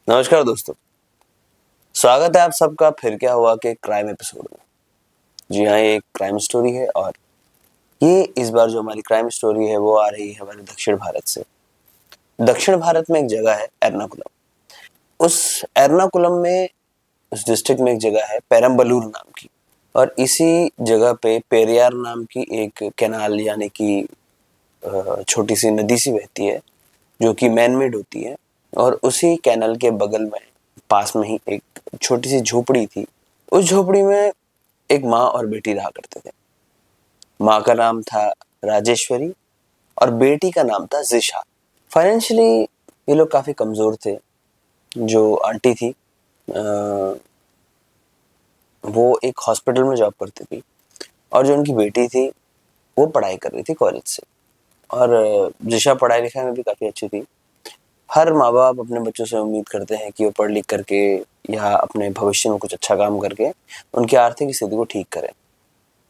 नमस्कार दोस्तों, स्वागत है आप सबका फिर क्या हुआ के क्राइम एपिसोड में। जी हाँ, ये एक क्राइम स्टोरी है और ये इस बार जो हमारी क्राइम स्टोरी है वो आ रही है हमारे दक्षिण भारत से। दक्षिण भारत में एक जगह है एर्नाकुलम। उस एर्नाकुलम में उस डिस्ट्रिक्ट में एक जगह है पेरम्बलूर नाम की और इसी जगह पे पेरियार नाम की एक कैनाल यानी कि छोटी सी नदी सी बहती है जो कि मैन मेड होती है। और उसी कैनल के बगल में पास में ही एक छोटी सी झोपड़ी थी। उस झोपड़ी में एक माँ और बेटी रहा करते थे। माँ का नाम था राजेश्वरी और बेटी का नाम था जिशा। फाइनेंशियली ये लोग काफी कमजोर थे। जो आंटी थी वो एक हॉस्पिटल में जॉब करती थी और जो उनकी बेटी थी वो पढ़ाई कर रही थी कॉलेज से। और जिशा पढ़ाई लिखाई में भी काफी अच्छी थी। हर माँ बाप अपने बच्चों से उम्मीद करते हैं कि वो पढ़ लिख करके या अपने भविष्य में कुछ अच्छा काम करके उनकी आर्थिक स्थिति को ठीक करें।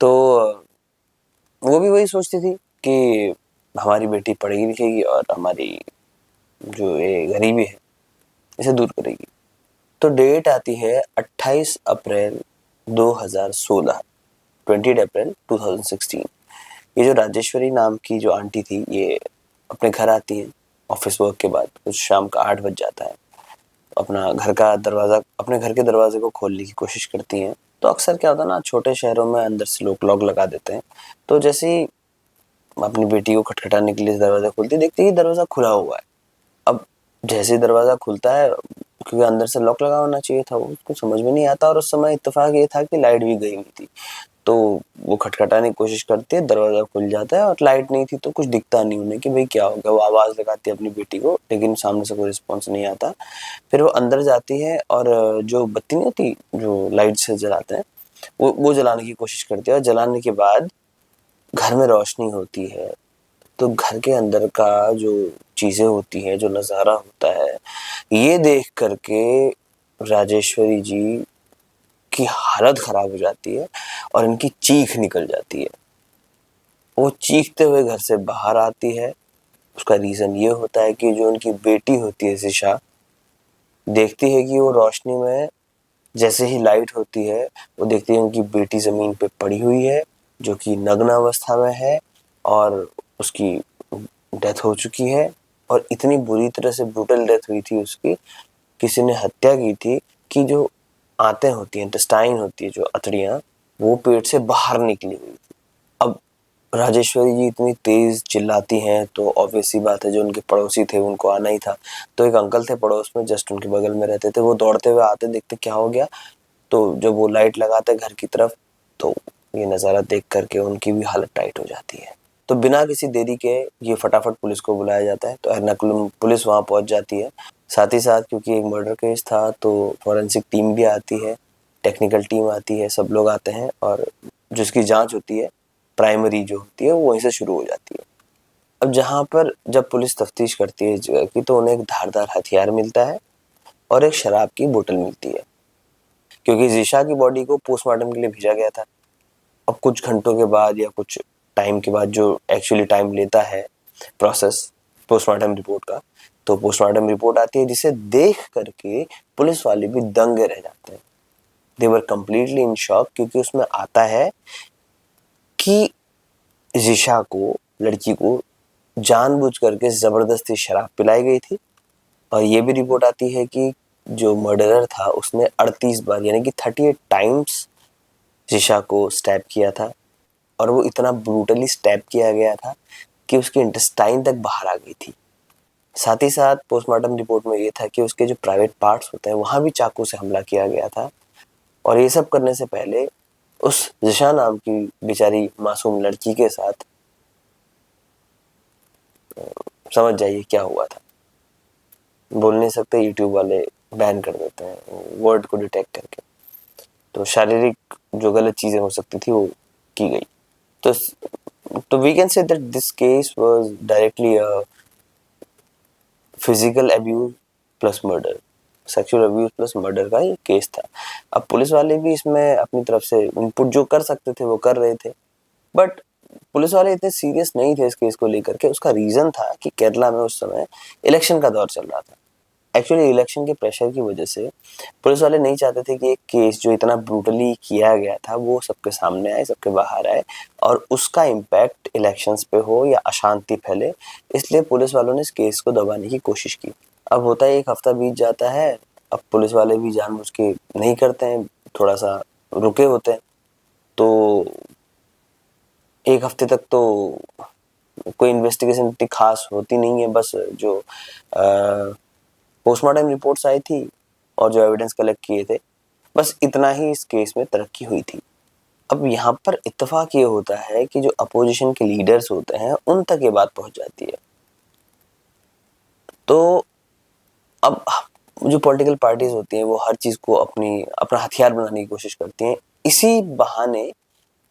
तो वो भी वही सोचती थी कि हमारी बेटी पढ़ेगी लिखेगी और हमारी जो ये गरीबी है इसे दूर करेगी। तो डेट आती है 28 अप्रैल 2016, 20 अप्रैल 2016। ये जो राजेश्वरी नाम की जो आंटी थी ये अपने घर आती है ऑफिस वर्क के बाद। कुछ शाम का 8 बज जाता है। अपने घर के दरवाजे को खोलने की कोशिश करती हैं। तो अक्सर क्या होता है ना, छोटे शहरों में अंदर से लोग लॉक लगा देते हैं। तो जैसे ही अपनी बेटी को खटखटाने के लिए दरवाजा खोलती देखती है दरवाजा खुला हुआ है। अब जैसे ही दरवाजा खुलता है, क्योंकि अंदर से लॉक लगा होना चाहिए था, वो उसको समझ में नहीं आता और उस समय इत्तेफाक ये था कि लाइट भी गई हुई थी। तो वो खटखटाने की कोशिश करती है, दरवाजा खुल जाता है और लाइट नहीं थी तो कुछ दिखता नहीं उन्हें कि भाई क्या हो गया। वो आवाज लगाती है अपनी बेटी को लेकिन सामने से कोई रिस्पॉन्स नहीं आता। फिर वो अंदर जाती है और जो बत्ती नहीं होती जो लाइट से जलाते हैं वो जलाने की कोशिश करती है और जलाने के बाद घर में रोशनी होती है। तो घर के अंदर का जो चीजें होती हैं, जो नजारा होता है, ये देख करके राजेश्वरी जी की हालत खराब हो जाती है और इनकी चीख निकल जाती है। वो चीखते हुए घर से बाहर आती है। उसका रीजन ये होता है कि जो उनकी बेटी होती है जिशा, देखती है कि वो रोशनी में जैसे ही लाइट होती है वो देखती है उनकी बेटी जमीन पे पड़ी हुई है जो कि नग्न अवस्था में है और उसकी डेथ हो चुकी है। और इतनी बुरी तरह से ब्रूटल डेथ हुई थी उसकी, किसी ने हत्या की थी कि जो आंतें होती हैं, इंटेस्टाइन होती है, जो अतड़ियाँ, वो पेट से बाहर निकली हुई थी। अब राजेश्वरी जी इतनी तेज चिल्लाती हैं तो ऑब्वियस सी बात है जो उनके पड़ोसी थे उनको आना ही था। तो एक अंकल थे पड़ोस में, जस्ट उनके बगल में रहते थे, वो दौड़ते हुए आते, देखते क्या हो गया। तो जब वो लाइट लगाते घर की तरफ तो ये नज़ारा देख करके उनकी भी हालत टाइट हो जाती है। तो बिना किसी देरी के ये फटाफट पुलिस को बुलाया जाता है। तो एर्नाकुलम पुलिस वहाँ पहुँच जाती है। साथ ही साथ क्योंकि एक मर्डर केस था तो फॉरेंसिक टीम भी आती है, टेक्निकल टीम आती है, सब लोग आते हैं और जिसकी जांच होती है प्राइमरी जो होती है वो वहीं से शुरू हो जाती है। अब जहाँ पर जब पुलिस तफ्तीश करती है इस जगह की तो उन्हें एक धारदार हथियार मिलता है और एक शराब की बोतल मिलती है, क्योंकि जिशा की बॉडी को पोस्टमार्टम के लिए भेजा गया था। अब कुछ घंटों के बाद या कुछ टाइम के बाद, जो एक्चुअली टाइम लेता है प्रोसेस पोस्टमार्टम रिपोर्ट का, तो पोस्टमार्टम रिपोर्ट आती है जिसे देख करके पुलिस वाले भी दंग रह जाते हैं। दे वर कम्प्लीटली इन शॉक, क्योंकि उसमें आता है कि जिशा को, लड़की को, जानबूझ करके जबरदस्ती शराब पिलाई गई थी। और ये भी रिपोर्ट आती है कि जो मर्डरर था उसने 38 बार यानी कि 38 टाइम्स जिशा को स्टैब किया था और वो इतना ब्रूटली स्टैब किया गया था कि उसके इंटेस्टाइन तक बाहर आ गई थी। साथ ही साथ पोस्टमार्टम रिपोर्ट में ये था कि उसके जो प्राइवेट पार्ट्स होते हैं वहां भी चाकू से हमला किया गया था। और ये सब करने से पहले उस जिशा नाम की बेचारी मासूम लड़की के साथ समझ जाइए क्या हुआ था। बोल नहीं सकते, यूट्यूब वाले बैन कर देते हैं वर्ड को डिटेक्ट करके। तो शारीरिक जो गलत चीजें हो सकती थी वो की गई। तो we can say that this case was directly a physical abuse plus murder, sexual abuse plus murder का ये केस था। अब पुलिस वाले भी इसमें अपनी तरफ से इनपुट जो कर सकते थे वो कर रहे थे, बट पुलिस वाले इतने सीरियस नहीं थे इस केस को लेकर के। उसका रीजन था कि केरला में उस समय इलेक्शन का दौर चल रहा था एक्चुअली इलेक्शन के प्रेशर की वजह से पुलिस वाले नहीं चाहते थे कि एक केस जो इतना ब्रूटली किया गया था वो सबके सामने आए, सबके बाहर आए और उसका इम्पैक्ट इलेक्शंस पे हो या अशांति फैले, इसलिए पुलिस वालों ने इस केस को दबाने की कोशिश की। अब होता है 1 हफ्ता बीत जाता है, अब पुलिस वाले भी जानबूझ के नहीं करते हैं, थोड़ा सा रुके होते हैं, तो 1 हफ्ते तक तो कोई इन्वेस्टिगेशन इतनी खास होती नहीं है, बस जो पोस्टमार्टम रिपोर्ट्स आई थी और जो एविडेंस कलेक्ट किए थे, बस इतना ही इस केस में तरक्की हुई थी। अब यहाँ पर इत्तेफाक ये होता है कि जो अपोजिशन के लीडर्स होते हैं उन तक ये बात पहुंच जाती है। तो अब जो पॉलिटिकल पार्टीज होती हैं वो हर चीज को अपना हथियार बनाने की कोशिश करती हैं। इसी बहाने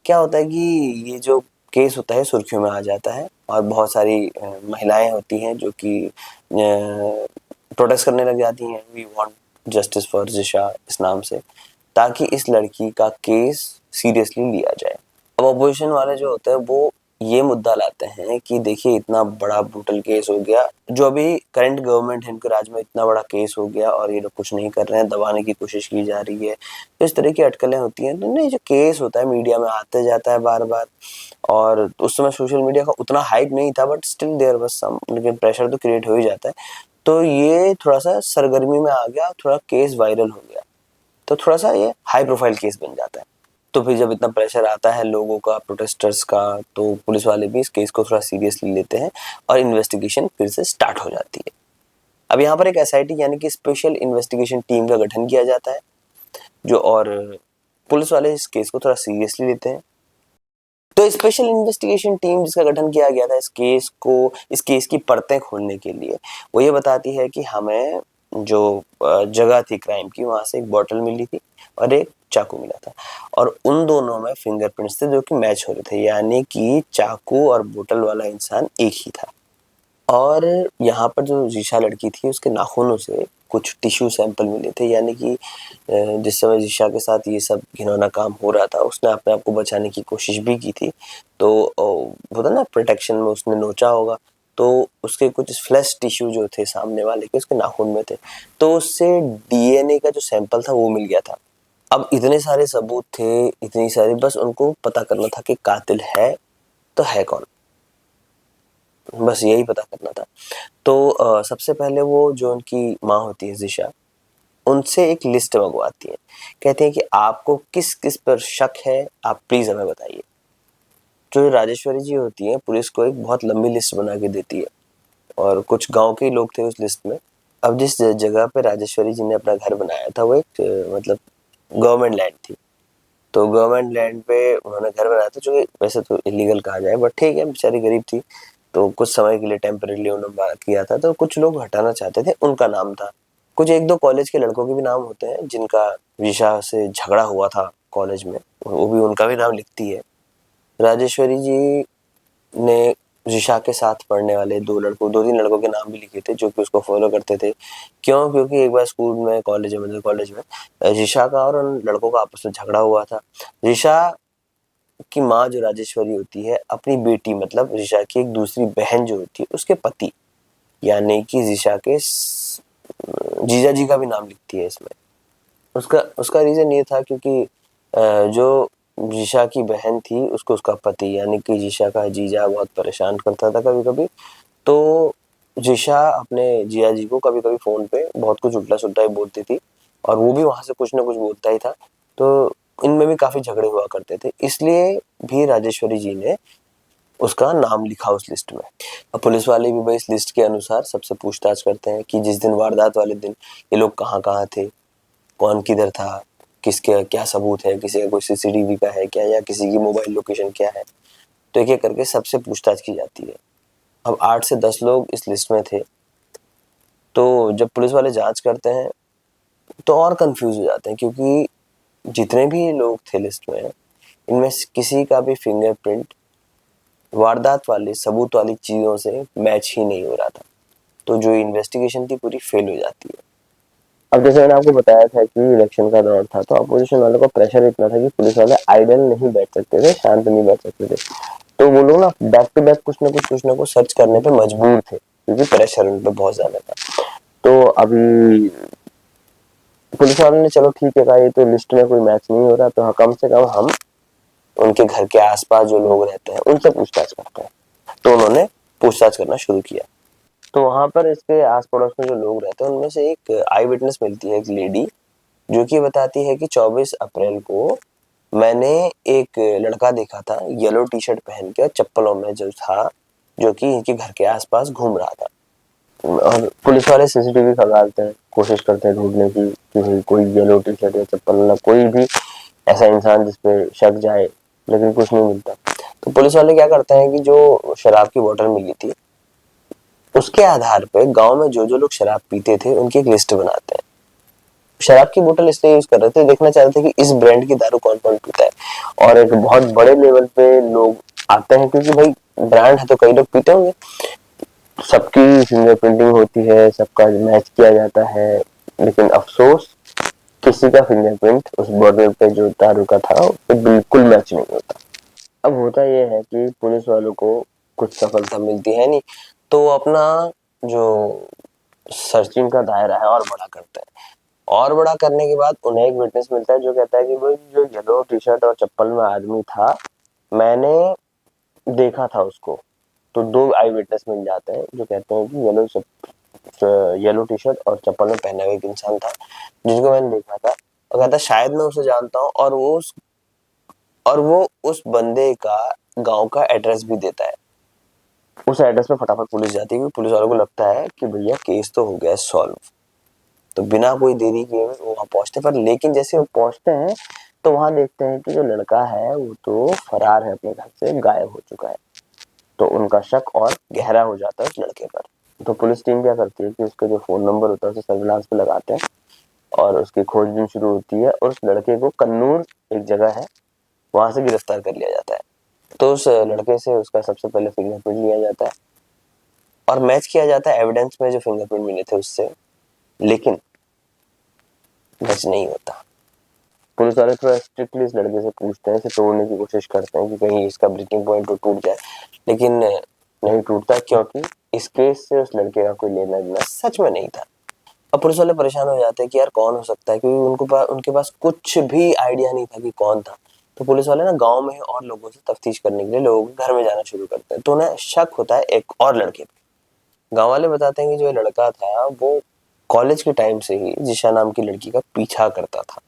क्या होता है कि ये जो केस होता है सुर्खियों में आ जाता है और बहुत सारी महिलाएं होती हैं जो कि प्रोटेस्ट करने लग जाती हैं, वी वांट जस्टिस फॉर जिशा इस नाम से, ताकि इस लड़की का केस सीरियसली लिया जाए। अब अपोजिशन वाले जो होते हैं वो ये मुद्दा लाते हैं कि देखिए इतना बड़ा ब्रूटल केस हो गया, जो अभी करंट गवर्नमेंट है इनके राज में इतना बड़ा केस हो गया और ये लोग कुछ नहीं कर रहे हैं, दबाने की कोशिश की जा रही है, तो इस तरह की अटकलें होती हैं। तो नहीं, जो केस होता है मीडिया में आते जाता है बार बार, और उस समय सोशल मीडिया का उतना हाइप नहीं था, but still there was some, लेकिन प्रेशर तो क्रिएट हो ही जाता है। तो ये थोड़ा सा सरगर्मी में आ गया, थोड़ा केस वायरल हो गया, तो थोड़ा सा ये हाई प्रोफाइल केस बन जाता है। तो फिर जब इतना प्रेशर आता है लोगों का, प्रोटेस्टर्स का, तो पुलिस वाले भी इस केस को थोड़ा सीरियसली लेते हैं और इन्वेस्टिगेशन फिर से स्टार्ट हो जाती है। अब यहाँ पर एक एसआईटी यानी कि स्पेशल इन्वेस्टिगेशन टीम का गठन किया जाता है, जो और पुलिस वाले इस केस को थोड़ा सीरियसली लेते हैं। तो स्पेशल इन्वेस्टिगेशन टीम जिसका गठन किया गया था इस केस की परतें खोलने के लिए, वो ये बताती है कि हमें जो जगह थी क्राइम की, वहां से एक बॉटल मिली थी और एक चाकू मिला था, और उन दोनों में फिंगरप्रिंट्स थे जो कि मैच हो रहे थे, यानी कि चाकू और बोतल वाला इंसान एक ही था। और यहाँ पर जो जीशा लड़की थी उसके नाखूनों से कुछ टिश्यू सैंपल मिले थे, यानी कि जिस समय जीशा के साथ ये सब घिनौना काम हो रहा था उसने अपने आप को बचाने की कोशिश भी की थी, तो होता ना प्रोटेक्शन में उसने नोचा होगा, तो उसके कुछ फ्लैश टिश्यू जो थे सामने वाले के उसके नाखून में थे, तो उससे डीएनए का जो सैंपल था वो मिल गया था। अब इतने सारे सबूत थे, इतनी सारी, बस उनको पता करना था कि कातिल है तो है कौन, बस यही पता करना था। तो सबसे पहले वो जो उनकी माँ होती है जिशा, उनसे एक लिस्ट मंगवाती है, कहते हैं कि आपको किस किस पर शक है आप प्लीज हमें बताइए। जो राजेश्वरी जी होती हैं पुलिस को एक बहुत लंबी लिस्ट बना के देती है, और कुछ गांव के लोग थे उस लिस्ट में। अब जिस जगह पे राजेश्वरी जी ने अपना घर बनाया था वो एक मतलब गवर्नमेंट लैंड थी, तो गवर्नमेंट लैंड पे उन्होंने घर बनाया था, जो वैसे तो इलीगल कहा जाए, बट ठीक है, बेचारी गरीब थी, तो कुछ समय के लिए टेम्परेरी उन्होंने किया था, तो कुछ लोग हटाना चाहते थे, उनका नाम था। कुछ 1-2 कॉलेज के लड़कों के भी नाम होते हैं जिनका विशा से झगड़ा हुआ था कॉलेज में, वो भी उनका भी नाम लिखती है। राजेश्वरी जी ने जिशा के साथ पढ़ने वाले 2-3 लड़कों के नाम भी लिखे थे जो कि उसको फॉलो करते थे। क्यों? क्योंकि एक बार स्कूल में, कॉलेज में जिशा का और उन लड़कों का आपस में झगड़ा हुआ था। जिशा की माँ जो राजेश्वरी होती है, अपनी बेटी मतलब जिशा की एक दूसरी बहन जो होती है उसके पति, यानी कि जिशा के जीजा जी का भी नाम लिखती है इसमें। उसका उसका रीजन ये था क्योंकि जो जिशा की बहन थी उसको उसका पति यानी कि जिशा का जीजा बहुत परेशान करता था कभी कभी, तो जिशा अपने जिया जी को कभी कभी फोन पे बहुत कुछ उल्टा सुल्टा ही बोलती थी, और वो भी वहां से कुछ ना कुछ बोलता ही था, तो इनमें भी काफी झगड़े हुआ करते थे, इसलिए भी राजेश्वरी जी ने उसका नाम लिखा उस लिस्ट में। अब पुलिस वाले भी भाई इस लिस्ट के अनुसार सबसे पूछताछ करते हैं कि जिस दिन वारदात वाले दिन ये लोग कहाँ कहाँ थे, कौन किधर था, किसके क्या सबूत है, किसी का कोई सीसीटीवी का है क्या, या किसी की मोबाइल लोकेशन क्या है, तो एक एक करके सबसे पूछताछ की जाती है। अब 8 से 10 लोग इस लिस्ट में थे, तो जब पुलिस वाले जांच करते हैं तो और कंफ्यूज हो जाते हैं, क्योंकि जितने भी लोग थे लिस्ट में इनमें किसी का भी फिंगरप्रिंट वारदात वाली सबूत वाली चीजों से मैच ही नहीं हो रहा था, तो जो इन्वेस्टिगेशन थी पूरी फेल हो जाती है। अब जैसे मैंने आपको बताया था कि इलेक्शन का दौर था, तो अपोजिशन वालों का प्रेशर इतना था कि पुलिस वाले आइडल नहीं बैठ सकते थे, शांत नहीं बैठ सकते थे, तो वो लोग बैक टू बैक कुछ ना कुछ सर्च करने पे मजबूर थे, क्योंकि प्रेशर उन पे बहुत ज्यादा था। तो अभी पुलिस वालों ने चलो ठीक है कहा, ये तो लिस्ट में कोई मैच नहीं हो रहा, तो हाँ कम से कम हम उनके घर के आसपास जो लोग रहते हैं उनसे पूछताछ करते हैं। तो उन्होंने पूछताछ करना शुरू किया। तो वहां पर इसके आस पड़ोस में जो लोग रहते हैं उनमें से एक आई विटनेस मिलती है, एक लेडी, जो कि बताती है कि 24 अप्रैल को मैंने एक लड़का देखा था येलो टी शर्ट पहन के, चप्पलों में जो था, जो कि इनके घर के आसपास घूम रहा था। और पुलिस वाले सीसीटीवी खंगालते हैं, कोशिश करते हैं ढूंढने की कि भाई कोई येलो टी शर्ट या चप्पल ना, कोई भी ऐसा इंसान जिसपे शक जाए, लेकिन कुछ नहीं मिलता। तो पुलिस वाले क्या करते हैं कि जो शराब की बोतल मिली थी उसके आधार पे गांव में जो जो लोग शराब पीते थे उनकी एक लिस्ट बनाते हैं। शराब की बोतल इसलिए यूज कर रहे थे, देखना चाह रहे थे कि इस ब्रांड की दारू कौन कौन पीता है। और एक बहुत बड़े लेवल पे लोग आते हैं क्योंकि भाई ब्रांड है तो कई लोग पीते होंगे, सबकी फिंगर प्रिंटिंग होती है, सबका मैच किया जाता है, लेकिन अफसोस किसी का फिंगरप्रिंट उस बोतल पे जो दारू का था वो बिल्कुल मैच नहीं होता। अब होता यह है कि पुलिस वालों को कुछ सफलता मिलती है नहीं, तो अपना जो सर्चिंग का दायरा है और बड़ा करते हैं। और बड़ा करने के बाद उन्हें एक विटनेस मिलता है जो कहता है कि भाई जो येलो टी शर्ट और चप्पल में आदमी था, मैंने देखा था उसको। तो दो आई विटनेस मिल जाते हैं जो कहते हैं कि येलो टी शर्ट और चप्पल में पहना हुआ एक इंसान था जिसको मैंने देखा था, और कहता शायद मैं उसे जानता हूँ। और वो उस बंदे का गांव का एड्रेस भी देता है। उस एड्रेस पे फटाफट पुलिस जाती है, पुलिस वालों को लगता है कि भैया केस तो हो गया सॉल्व। तो बिना कोई देरी किए वो वहां पहुंचते, पर लेकिन जैसे वो पहुंचते हैं तो वहां देखते हैं कि जो लड़का है वो तो फरार है, अपने घर से गायब हो चुका है। तो उनका शक और गहरा हो जाता है उस लड़के पर। तो पुलिस टीम क्या करती है कि उसका जो फोन नंबर होता है उसे सर्विलांस पे लगाते हैं और उसकी खोजबीन शुरू होती है, और उस लड़के को कन्नूर एक जगह है वहां से गिरफ्तार कर लिया जाता है। तो उस लड़के से उसका सबसे पहले फिंगरप्रिंट लिया जाता है और मैच किया जाता है एविडेंस में जो फिंगरप्रिंट मिले थे उससे, लेकिन मैच नहीं होता। पुलिस वाले थोड़ा स्ट्रिक्टली इस लड़के से पूछते हैं, इसे तोड़ने की कोशिश करते हैं कि कहीं इसका ब्रेकिंग पॉइंट तो टूट जाए, लेकिन नहीं टूटता क्योंकि इस केस से उस लड़के का कोई लेना देना सच में नहीं था। अब पुलिस वाले परेशान हो जाते हैं कि यार कौन हो सकता है, क्योंकि उनके पास कुछ भी आइडिया नहीं था कि कौन था। तो पुलिस वाले ना गांव में ही और लोगों से तफ्तीश करने के लिए लोगों के घर में जाना शुरू करते हैं। तो उन्हें शक होता है एक और लड़के पे। गांव वाले बताते हैं कि जो ये लड़का था वो कॉलेज के टाइम से ही जिशा नाम की लड़की का पीछा करता था।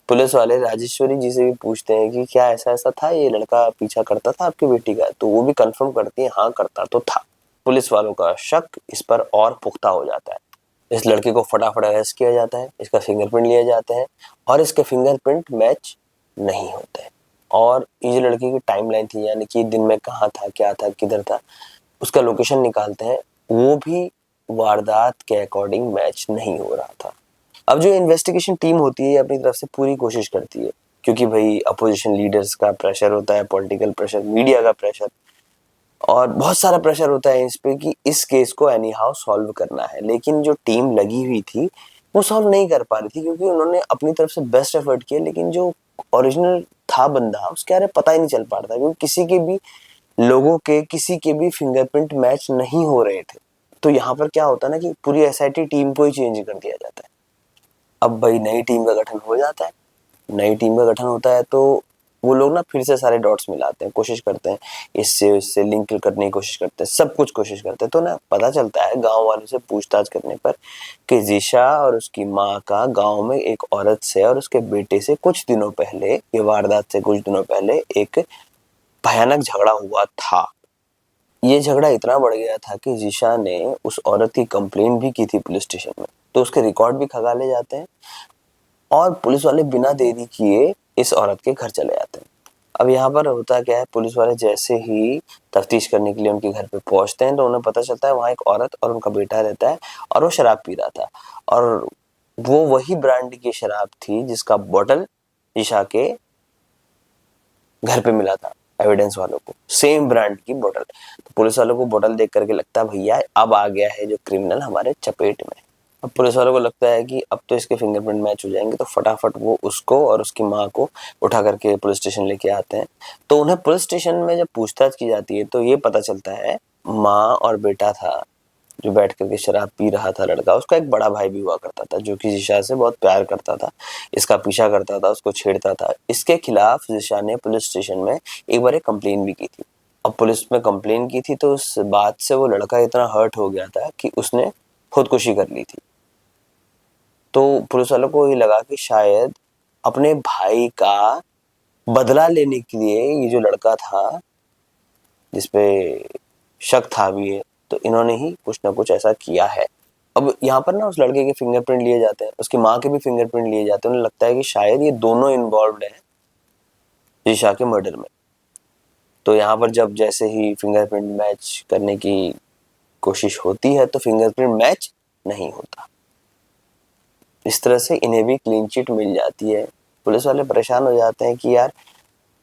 पुलिस वाले राजेश्वरी जी से भी पूछते हैं कि क्या ऐसा ऐसा था, ये लड़का पीछा करता था आपकी बेटी का, तो वो भी कंफर्म करती है हाँ करता तो था। पुलिस वालों का शक इस पर और पुख्ता हो जाता है। इस लड़के को फटाफट अरेस्ट किया जाता है, इसका फिंगरप्रिंट लिए जाते हैं और इसके फिंगरप्रिंट मैच नहीं होते। और ये जो लड़की की टाइमलाइन थी, यानी कि दिन में कहाँ था, क्या था, किधर था, उसका लोकेशन निकालते हैं, वो भी वारदात के अकॉर्डिंग मैच नहीं हो रहा था। अब जो इन्वेस्टिगेशन टीम होती है अपनी तरफ से पूरी कोशिश करती है, क्योंकि भाई अपोजिशन लीडर्स का प्रेशर होता है, पॉलिटिकल प्रेशर, मीडिया का प्रेशर, और बहुत सारा प्रेशर होता है इस पे कि इस केस को एनी हाउ सॉल्व करना है। लेकिन जो टीम लगी हुई थी वो सॉल्व नहीं कर पा रही थी, क्योंकि उन्होंने अपनी तरफ से बेस्ट एफर्ट किया, लेकिन जो ओरिजिनल था बंदा उसके बारे में पता ही नहीं चल पा रहा था, क्योंकि किसी के भी लोगों के किसी के भी फिंगरप्रिंट मैच नहीं हो रहे थे। तो यहाँ पर क्या होता है ना कि पूरी एसआईटी टीम को ही चेंज कर दिया जाता है। अब भाई नई टीम का गठन हो जाता है। नई टीम का गठन होता है तो वो लोग ना फिर से सारे डॉट्स मिलाते हैं, कोशिश करते हैं इससे लिंक करने की कोशिश करते हैं, सब कुछ कोशिश करते हैं। तो ना पता चलता है गांव वालों से पूछताछ करने पर कि जीशा और उसकी माँ का गांव में एक औरत से और उसके बेटे से कुछ दिनों पहले, ये वारदात से कुछ दिनों पहले, एक भयानक झगड़ा हुआ था। ये झगड़ा इतना बढ़ गया था कि जीशा ने उस औरत की कंप्लेंट भी की थी पुलिस स्टेशन में। तो उसके रिकॉर्ड भी खंगाले जाते हैं और पुलिस वाले बिना देरी किए इस औरत के घर चले जाते हैं। अब यहाँ पर होता क्या है, पुलिस वाले जैसे ही तफ्तीश करने के लिए उनके घर पे पहुंचते हैं तो उन्हें पता चलता है वहां एक औरत और उनका बेटा रहता है और वो शराब पी रहा था। और वो वही ब्रांड की शराब थी जिसका बोतल ईशा के घर पे मिला था एविडेंस वालों को, सेम ब्रांड की बोतल। तो पुलिस वालों को बोतल देख करके लगता है भैया अब आ गया है जो क्रिमिनल हमारे चपेट में। अब पुलिस वालों को लगता है कि अब तो इसके फिंगरप्रिंट मैच हो जाएंगे, तो फटाफट वो उसको और उसकी माँ को उठा करके पुलिस स्टेशन लेके आते हैं। तो उन्हें पुलिस स्टेशन में जब पूछताछ की जाती है तो ये पता चलता है माँ और बेटा था जो बैठ करके शराब पी रहा था लड़का, उसका एक बड़ा भाई भी हुआ करता था जो कि जिशा से बहुत प्यार करता था, इसका पीछा करता था, उसको छेड़ता था। इसके खिलाफ जिशा ने पुलिस स्टेशन में एक बार एक कंप्लेन भी की थी। अब पुलिस में कंप्लेन की थी तो उस बात से वो लड़का इतना हर्ट हो गया था कि उसने खुदकुशी कर ली थी। तो पुलिस वालों को ये लगा कि शायद अपने भाई का बदला लेने के लिए ये जो लड़का था जिसपे शक था भी है, तो इन्होंने ही कुछ ना कुछ ऐसा किया है। अब यहाँ पर ना उस लड़के के फिंगरप्रिंट लिए जाते हैं, उसकी माँ के भी फिंगरप्रिंट लिए जाते हैं। उन्हें लगता है कि शायद ये दोनों इन्वॉल्व्ड हैं जिशा के मर्डर में। तो यहाँ पर जब जैसे ही फिंगरप्रिंट मैच करने की कोशिश होती है तो फिंगरप्रिंट मैच नहीं होता। इस तरह से इन्हें भी क्लीन चिट मिल जाती है। पुलिस वाले परेशान हो जाते हैं कि यार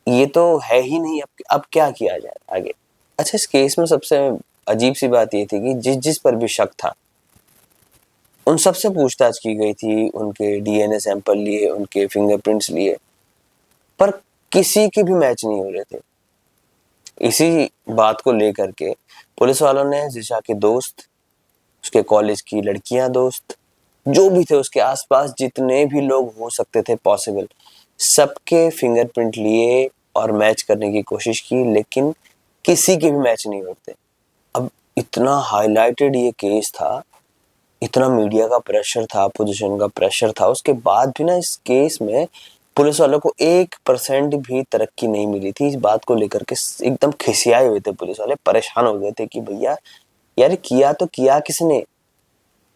ये तो है ही नहीं, अब क्या किया जाए आगे। अच्छा, इस केस में सबसे अजीब सी बात ये थी कि जिस जिस पर भी शक था उन सबसे पूछताछ की गई थी, उनके डीएनए सैंपल लिए, उनके फिंगरप्रिंट्स लिए, पर किसी के भी मैच नहीं हो रहे थे। इसी बात को लेकर के पुलिस वालों ने जिशा के दोस्त, उसके कॉलेज की लड़कियां दोस्त, जो भी थे उसके आसपास जितने भी लोग हो सकते थे पॉसिबल, सबके फिंगरप्रिंट लिए और मैच करने की कोशिश की, लेकिन किसी के भी मैच नहीं होते। अब इतना हाईलाइटेड ये केस था, इतना मीडिया का प्रेशर था, अपोजिशन का प्रेशर था, उसके बाद भी ना इस केस में पुलिस वालों को 1% भी तरक्की नहीं मिली थी। इस बात को लेकर के एकदम खिसियाए हुए थे पुलिस वाले, परेशान हो गए थे कि भैया यार किया तो किया किसने,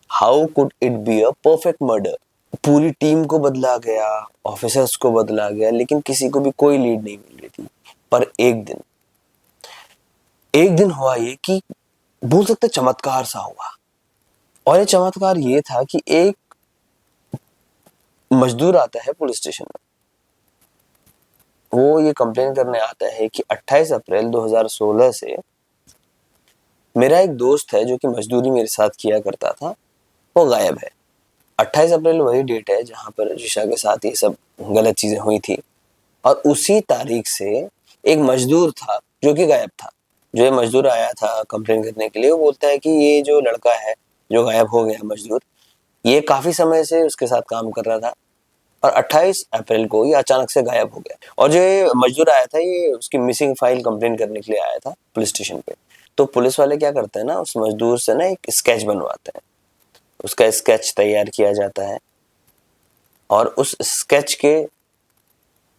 how could it be a perfect murder. पूरी टीम को बदला गया, ऑफिसर्स को बदला गया, लेकिन किसी को भी कोई लीड नहीं मिल रही थी। पर एक दिन हुआ ये कि बोल सकते चमत्कार सा हुआ। और ये चमत्कार ये था कि एक मजदूर आता है पुलिस स्टेशन में। वो ये कंप्लेन करने आता है कि 28 अप्रैल 2016 से मेरा एक दोस्त है जो कि मजदूरी मेरे साथ किया करता था, वो गायब है। 28 अप्रैल वही डेट है जहां पर जिशा के साथ ये सब गलत चीजें हुई थी। और उसी तारीख से एक मजदूर था जो कि गायब था। जो ये मजदूर आया था कंप्लेन करने के लिए, वो बोलता है कि ये जो लड़का है जो गायब हो गया मजदूर, ये काफी समय से उसके साथ काम कर रहा था और 28 अप्रैल को ये अचानक से गायब हो गया। और जो ये मजदूर आया था ये उसकी मिसिंग फाइल कंप्लेन करने के लिए आया था पुलिस स्टेशन पे। तो पुलिस वाले क्या करते हैं ना, उस मजदूर से ना एक स्केच बनवाते हैं, उसका स्केच तैयार किया जाता है और उस स्केच के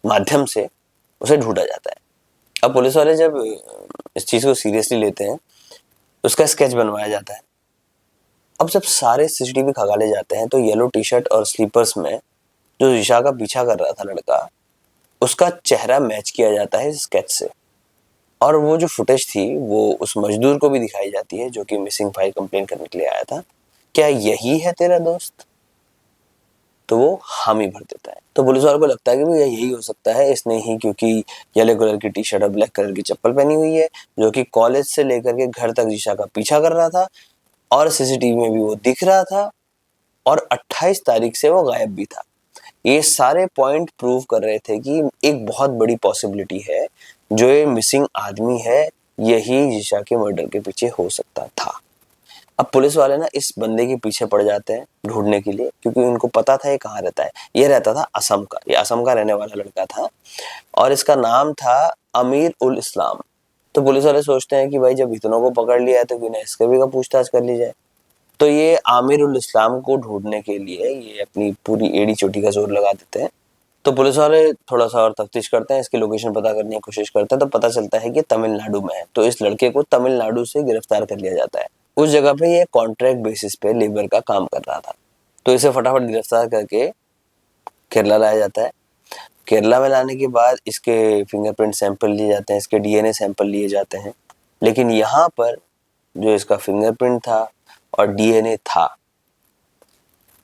माध्यम से उसे ढूंढा जाता है। अब पुलिस वाले जब इस चीज को सीरियसली लेते हैं, उसका स्केच बनवाया जाता है। अब जब सारे सीसीटीवी खंगाले जाते हैं तो येलो टी शर्ट और स्लीपर्स में जो जिशा का पीछा कर रहा था लड़का, उसका चेहरा मैच किया जाता है स्केच से। और वो जो फुटेज थी वो उस मजदूर को भी दिखाई जाती है जो कि मिसिंग फाइल कंप्लेन करने के लिए आया था। क्या यही है तेरा दोस्त? तो वो हामी भर देता है। तो पुलिस वालों को लगता है कि भैया यही हो सकता है, इसने ही, क्योंकि येलो कलर की टी शर्ट और ब्लैक कलर की चप्पल पहनी हुई है, जो कि कॉलेज से लेकर के घर तक जिशा का पीछा कर रहा था और सीसीटीवी में भी वो दिख रहा था और 28 तारीख से वो गायब भी था। ये सारे पॉइंट प्रूव कर रहे थे कि एक बहुत बड़ी पॉसिबिलिटी है, जो ये मिसिंग आदमी है यही जिशा के मर्डर के पीछे हो सकता था। अब पुलिस वाले ना इस बंदे के पीछे पड़ जाते हैं ढूंढने के लिए, क्योंकि उनको पता था ये कहाँ रहता है। ये रहता था असम का, ये असम का रहने वाला लड़का था और इसका नाम था अमीर उल इस्लाम। तो पुलिस वाले सोचते हैं कि भाई जब इतनों को पकड़ लिया है तो क्यों ना इसके भी का पूछताछ कर ली जाए। तो ये आमिर उल इस्लाम को ढूंढने के लिए ये अपनी पूरी एड़ी चोटी का जोर लगा देते हैं। तो पुलिस वाले थोड़ा सा और तफ्तीश करते हैं, इसकी लोकेशन पता करने की कोशिश करते हैं, तो पता चलता है कि तमिलनाडु में है। तो इस लड़के को तमिलनाडु से गिरफ्तार कर लिया जाता है। उस जगह पे ये कॉन्ट्रैक्ट बेसिस पे लेबर का काम कर रहा था। तो इसे फटाफट गिरफ्तार करके केरला लाया जाता है। केरला में लाने के बाद इसके फिंगरप्रिंट सैंपल लिए जाते हैं, इसके डीएनए सैंपल लिए जाते हैं। लेकिन यहाँ पर जो इसका फिंगरप्रिंट था और डीएनए था,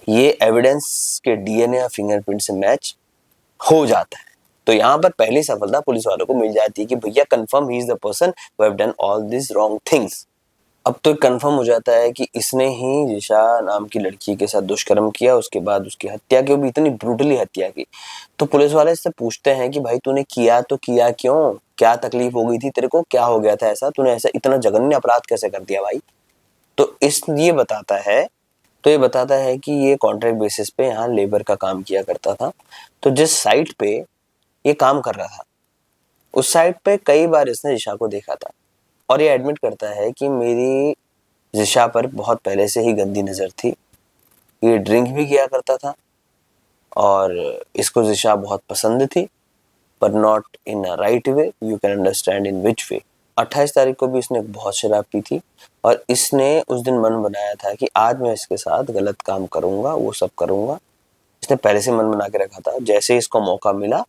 ये एविडेंस के डीएनए और फिंगरप्रिंट से मैच हो जाता है। तो यहाँ पर पहली सफलता पुलिस वालों को मिल जाती है कि भैया confirm he is the person who have done all this wrong things. अब तो कंफर्म हो जाता है कि इसने ही जिशा नाम की लड़की के साथ दुष्कर्म किया, उसके बाद उसकी हत्या की, भी इतनी ब्रूटली हत्या की। तो पुलिस वाले इससे पूछते हैं कि भाई तूने किया तो किया क्यों, क्या तकलीफ हो गई थी तेरे को, क्या हो गया था ऐसा, तूने ऐसा इतना जघन्य अपराध कैसे कर दिया भाई। तो ये बताता है कि ये कॉन्ट्रैक्ट बेसिस पे यहाँ लेबर का काम किया करता था। तो जिस साइट पे ये काम कर रहा था उस साइट पे कई बार इसने जिशा को देखा था और ये एडमिट करता है कि मेरी जिशा पर बहुत पहले से ही गंदी नज़र थी। ये ड्रिंक भी किया करता था और इसको जिशा बहुत पसंद थी, पर not in a right way, you can understand in which way. 28 तारीख को भी इसने बहुत शराब पी थी और इसने उस दिन मन बनाया था कि आज मैं इसके साथ गलत काम करूंगा, वो सब करूंगा। इसने पहले से मन बना के रखा था। जैसे इसको मौका मिला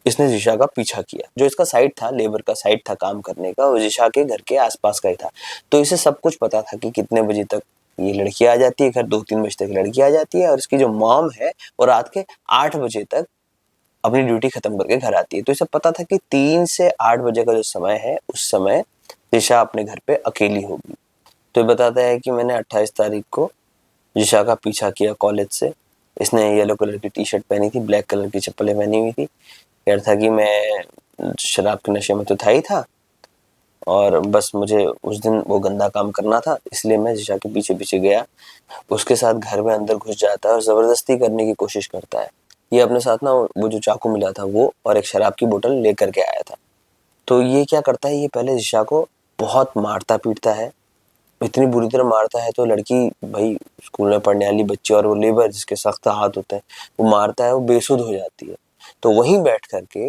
इसने जिशा का पीछा किया। जो इसका साइट था, लेबर का साइट था काम करने का, वो जिशा के घर के आसपास का ही था। तो इसे सब कुछ पता था कि कितने बजे तक ये लड़की आ जाती है घर, 2-3 बजे तक लड़की आ जाती है और इसकी जो मॉम है वो रात के 8 बजे तक अपनी ड्यूटी खत्म करके घर आती है। तो इसे पता था कि 3 से 8 बजे का जो समय है उस समय जिशा अपने घर पे अकेली होगी। तो ये बताता है कि मैंने 28 तारीख को जिशा का पीछा किया कॉलेज से। इसने येलो कलर की टी शर्ट पहनी थी, ब्लैक कलर की चप्पलें पहनी हुई थी। कह रहा था कि मैं शराब के नशे में तो था ही था और बस मुझे उस दिन वो गंदा काम करना था, इसलिए मैं जिशा के पीछे पीछे गया। उसके साथ घर में अंदर घुस जाता है और ज़बरदस्ती करने की कोशिश करता है। ये अपने साथ ना वो जो चाकू मिला था वो और एक शराब की बोतल लेकर के आया था। तो ये क्या करता है, ये पहले जिशा को बहुत मारता पीटता है, इतनी बुरी तरह मारता है। तो लड़की, भाई स्कूल में पढ़ने वाली बच्ची और वो लेबर जिसके सख्त हाथ होते हैं, वो मारता है, वो बेसुध हो जाती है। तो वहीं बैठ करके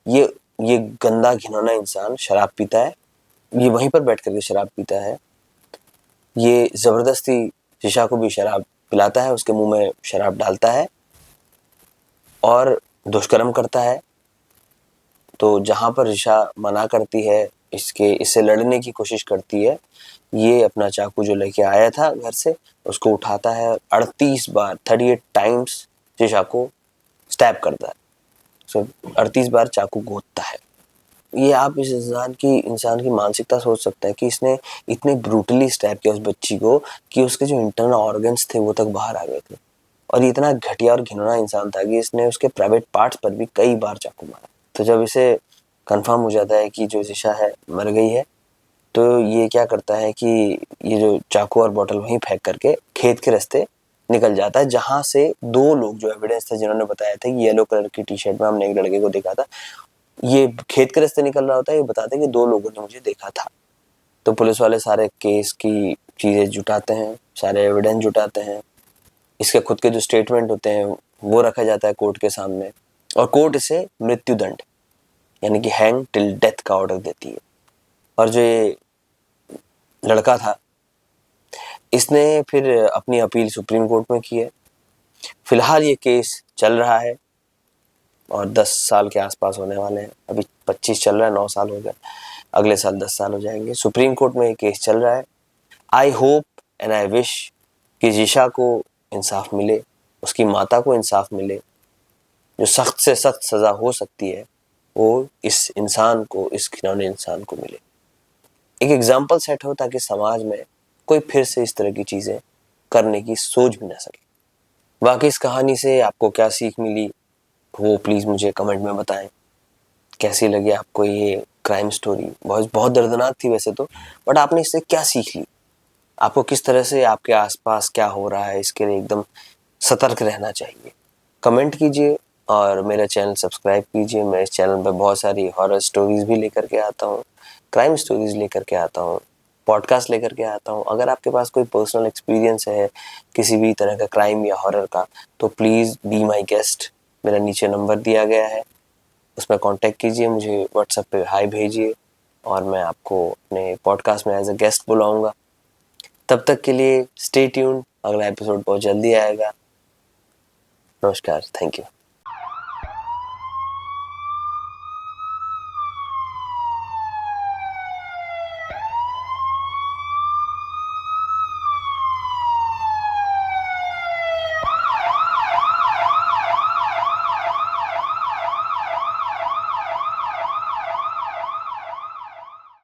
ये ये गंदा घिनौना इंसान शराब पीता है। ये वहीं पर बैठ करके शराब पीता है। ये ज़बरदस्ती जिशा को भी शराब पिलाता है, उसके मुंह में शराब डालता है और दुष्कर्म करता है। तो जहाँ पर जिशा मना करती है, इससे लड़ने की कोशिश करती है, ये अपना चाकू जो लेके आया था घर से उसको उठाता है और 38 बार 38 टाइम्स जिशा को स्टैब करता है। सो 38 बार चाकू घोंटता है। ये आप इस इंसान की मानसिकता सोच सकते हैं कि इसने इतनी ब्रूटली स्टैब किया उस बच्ची को कि उसके जो इंटरनल ऑर्गन्स थे वो तक बाहर आ गए थे। और ये इतना घटिया और घिनौना इंसान था कि इसने उसके प्राइवेट पार्ट्स पर भी कई बार चाकू मारा। तो जब इसे कंफर्म हो जाता है कि जो जिशा है मर गई है, तो ये क्या करता है कि ये जो चाकू और बॉटल वहीं फेंक करके खेत के रास्ते निकल जाता है, जहां से 2 लोग जो एविडेंस थे जिन्होंने बताया था कि येलो कलर की टी शर्ट में हमने एक लड़के को देखा था, ये खेत के रास्ते निकल रहा होता है। ये बताते हैं कि 2 लोगों ने मुझे देखा था। तो पुलिस वाले सारे केस की चीजें जुटाते हैं, सारे एविडेंस जुटाते हैं। इसके खुद के जो स्टेटमेंट होते हैं वो रखा जाता है कोर्ट के सामने और कोर्ट इसे मृत्यु दंड यानी कि हैंग टिल डेथ का ऑर्डर देती है। और जो ये लड़का था इसने फिर अपनी अपील सुप्रीम कोर्ट में की है। फिलहाल ये केस चल रहा है और 10 साल के आसपास होने वाले हैं। अभी 25 चल रहा है, 9 साल हो गए, अगले साल 10 साल हो जाएंगे। सुप्रीम कोर्ट में ये केस चल रहा है। I hope and I wish कि जिशा को इंसाफ मिले, उसकी माता को इंसाफ मिले। जो सख्त से सख्त सज़ा हो सकती है वो इस इंसान को, इस घिनौने इंसान को मिले। एक एग्जाम्पल सेट हो ताकि समाज में कोई फिर से इस तरह की चीज़ें करने की सोच भी ना सके। बाकी इस कहानी से आपको क्या सीख मिली वो प्लीज़ मुझे कमेंट में बताएं। कैसी लगी आपको ये क्राइम स्टोरी? बहुत बहुत दर्दनाक थी वैसे तो, बट आपने इससे क्या सीख ली? आपको किस तरह से आपके आसपास क्या हो रहा है इसके लिए एकदम सतर्क रहना चाहिए। कमेंट कीजिए और मेरा चैनल सब्सक्राइब कीजिए। मैं इस चैनल पर बहुत सारी हॉरर स्टोरीज भी लेकर के आता हूँ, क्राइम स्टोरीज लेकर के आता हूँ, पॉडकास्ट लेकर के आता हूँ। अगर आपके पास कोई पर्सनल एक्सपीरियंस है किसी भी तरह का क्राइम या हॉरर का, तो प्लीज़ बी माई गेस्ट। मेरा नीचे नंबर दिया गया है, उस पर कॉन्टेक्ट कीजिए, मुझे व्हाट्सएप पे हाय भेजिए और मैं आपको अपने पॉडकास्ट में एज अ गेस्ट बुलाऊंगा। तब तक के लिए स्टे ट्यून्ड, अगला एपिसोड बहुत जल्दी आएगा। नमस्कार, थैंक यू।